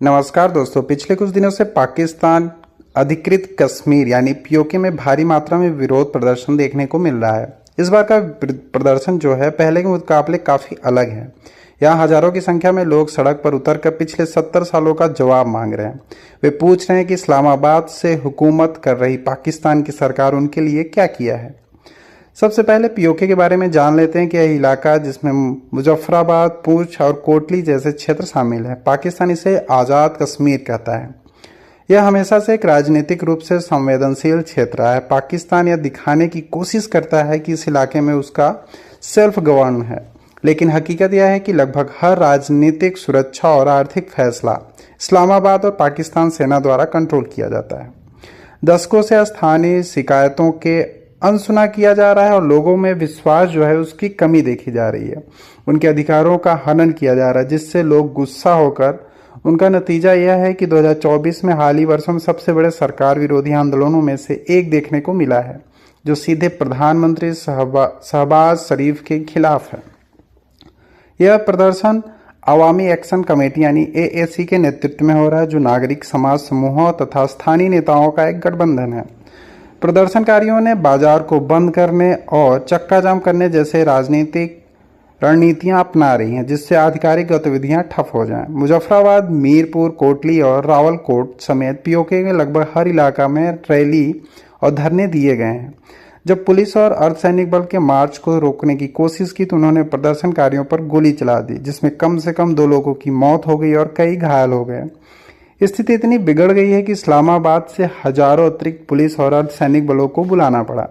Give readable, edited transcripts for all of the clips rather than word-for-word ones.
नमस्कार दोस्तों, पिछले कुछ दिनों से पाकिस्तान अधिकृत कश्मीर यानी पीओके में भारी मात्रा में विरोध प्रदर्शन देखने को मिल रहा है। इस बार का प्रदर्शन जो है पहले के मुकाबले काफ़ी अलग है। यहाँ हजारों की संख्या में लोग सड़क पर उतरकर पिछले 70 सालों का जवाब मांग रहे हैं। वे पूछ रहे हैं कि इस्लामाबाद से हुकूमत कर रही पाकिस्तान की सरकार उनके लिए क्या किया है। सबसे पहले पीओके के बारे में जान लेते हैं कि यह इलाका जिसमें मुजफ्फराबाद, पूंछ और कोटली जैसे क्षेत्र शामिल है, पाकिस्तान इसे आज़ाद कश्मीर कहता है। यह हमेशा से एक राजनीतिक रूप से संवेदनशील क्षेत्र रहा है। पाकिस्तान यह दिखाने की कोशिश करता है कि इस इलाके में उसका सेल्फ गवर्न है, लेकिन हकीकत यह है कि लगभग हर राजनीतिक, सुरक्षा और आर्थिक फैसला इस्लामाबाद और पाकिस्तान सेना द्वारा कंट्रोल किया जाता है। दशकों से स्थानीय शिकायतों के अनसुना किया जा रहा है और लोगों में विश्वास जो है उसकी कमी देखी जा रही है। उनके अधिकारों का हनन किया जा रहा है, जिससे लोग गुस्सा होकर उनका नतीजा यह है कि 2024 में हाल ही वर्षों में सबसे बड़े सरकार विरोधी आंदोलनों में से एक देखने को मिला है, जो सीधे प्रधानमंत्री शहबाज शरीफ के खिलाफ है। यह प्रदर्शन अवामी एक्शन कमेटी यानी एएसी के नेतृत्व में हो रहा है, जो नागरिक समाज समूहों तथा स्थानीय नेताओं का एक गठबंधन है। प्रदर्शनकारियों ने बाजार को बंद करने और चक्का जाम करने जैसे राजनीतिक रणनीतियां अपना रही हैं, जिससे आधिकारिक गतिविधियां ठप हो जाएं। मुजफ्फराबाद, मीरपुर, कोटली और रावलकोट समेत पीओके के लगभग हर इलाका में रैली और धरने दिए गए हैं। जब पुलिस और अर्धसैनिक बल के मार्च को रोकने की कोशिश की तो उन्होंने प्रदर्शनकारियों पर गोली चला दी, जिसमें कम से कम 2 लोगों की मौत हो गई और कई घायल हो गए। स्थिति इतनी बिगड़ गई है कि इस्लामाबाद से हजारों अतिरिक्त पुलिस और अर्धसैनिक बलों को बुलाना पड़ा।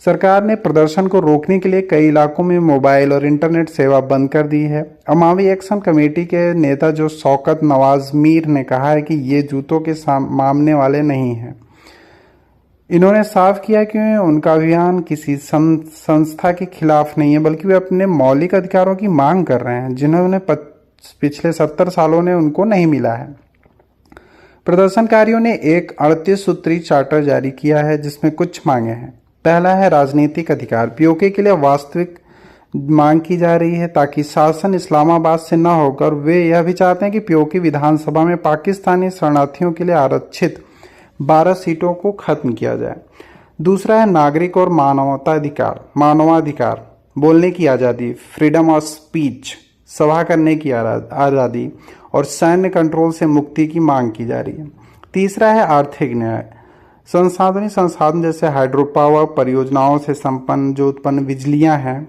सरकार ने प्रदर्शन को रोकने के लिए कई इलाकों में मोबाइल और इंटरनेट सेवा बंद कर दी है। अवामी एक्शन कमेटी के नेता जो शौकत नवाज मीर ने कहा है कि ये जूतों के मामने वाले नहीं हैं। इन्होंने साफ किया कि उनका अभियान किसी संस्था के खिलाफ नहीं है, बल्कि वे अपने मौलिक अधिकारों की मांग कर रहे हैं, जिन्होंने पिछले 70 सालों ने उनको नहीं मिला है। प्रदर्शनकारियों ने एक 38 सूत्री चार्टर जारी किया है, जिसमें कुछ मांगे हैं। पहला है राजनीतिक अधिकार। पीओके के लिए वास्तविक मांग की जा रही है ताकि शासन इस्लामाबाद से न होकर वे यह भी चाहते हैं कि पीओके विधानसभा में पाकिस्तानी शरणार्थियों के लिए आरक्षित 12 सीटों को खत्म किया जाए। दूसरा है नागरिक और मानवाधिकार, बोलने की आज़ादी, फ्रीडम ऑफ स्पीच, सभा करने की आज़ादी और सैन्य कंट्रोल से मुक्ति की मांग की जा रही है। तीसरा है आर्थिक न्याय। संसाधन जैसे हाइड्रो पावर परियोजनाओं से संपन्न जो उत्पन्न बिजलियां हैं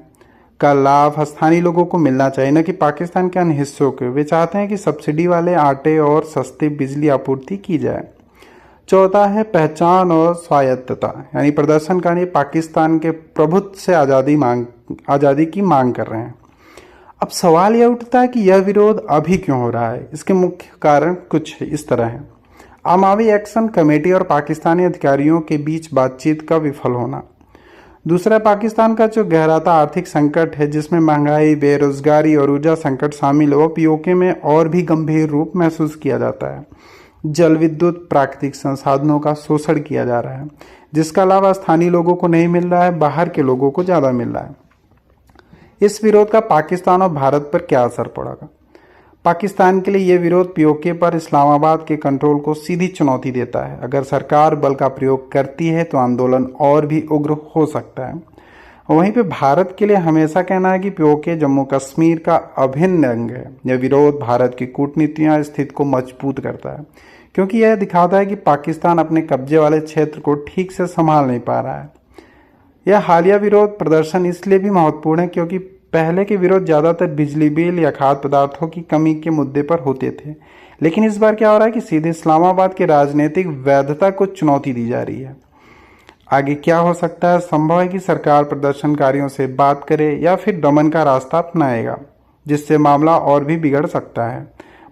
का लाभ स्थानीय लोगों को मिलना चाहिए, न कि पाकिस्तान के अन्य हिस्सों के। वे चाहते हैं कि सब्सिडी वाले आटे और सस्ती बिजली आपूर्ति की जाए। चौथा है पहचान और स्वायत्तता, यानी प्रदर्शनकारी पाकिस्तान के प्रभुत्व से आज़ादी की मांग कर रहे हैं। अब सवाल यह उठता है कि यह विरोध अभी क्यों हो रहा है। इसके मुख्य कारण कुछ इस तरह हैं। अवामी एक्शन कमेटी और पाकिस्तानी अधिकारियों के बीच बातचीत का विफल होना। दूसरा, पाकिस्तान का जो गहराता आर्थिक संकट है, जिसमें महंगाई, बेरोजगारी और ऊर्जा संकट शामिल हो, पीओके में और भी गंभीर रूप महसूस किया जाता है। जल विद्युत, प्राकृतिक संसाधनों का शोषण किया जा रहा है, जिसका लाभ स्थानीय लोगों को नहीं मिल रहा है, बाहर के लोगों को ज़्यादा मिल रहा है। इस विरोध का पाकिस्तान और भारत पर क्या असर पड़ेगा? पाकिस्तान के लिए यह विरोध पीओके पर इस्लामाबाद के कंट्रोल को सीधी चुनौती देता है। अगर सरकार बल का प्रयोग करती है तो आंदोलन और भी उग्र हो सकता है। वहीं पे भारत के लिए हमेशा कहना है कि पीओके जम्मू कश्मीर का अभिन्न अंग है। यह विरोध भारत की कूटनीतियां स्थिति को मजबूत करता है, क्योंकि यह दिखाता है कि पाकिस्तान अपने कब्जे वाले क्षेत्र को ठीक से संभाल नहीं पा रहा है। यह हालिया विरोध प्रदर्शन इसलिए भी महत्वपूर्ण है क्योंकि पहले के विरोध ज़्यादातर बिजली बिल या खाद्य पदार्थों की कमी के मुद्दे पर होते थे, लेकिन इस बार क्या हो रहा है कि सीधे इस्लामाबाद की राजनीतिक वैधता को चुनौती दी जा रही है। आगे क्या हो सकता है? संभव है कि सरकार प्रदर्शनकारियों से बात करे या फिर दमन का रास्ता अपनाएगा, जिससे मामला और भी बिगड़ सकता है।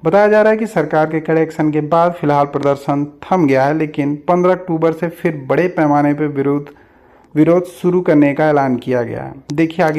बताया जा रहा है कि सरकार के कड़े एक्शन के बाद फिलहाल प्रदर्शन थम गया है, लेकिन 15 अक्टूबर से फिर बड़े पैमाने पर विरोध शुरू करने का ऐलान किया गया है। देखिए आगे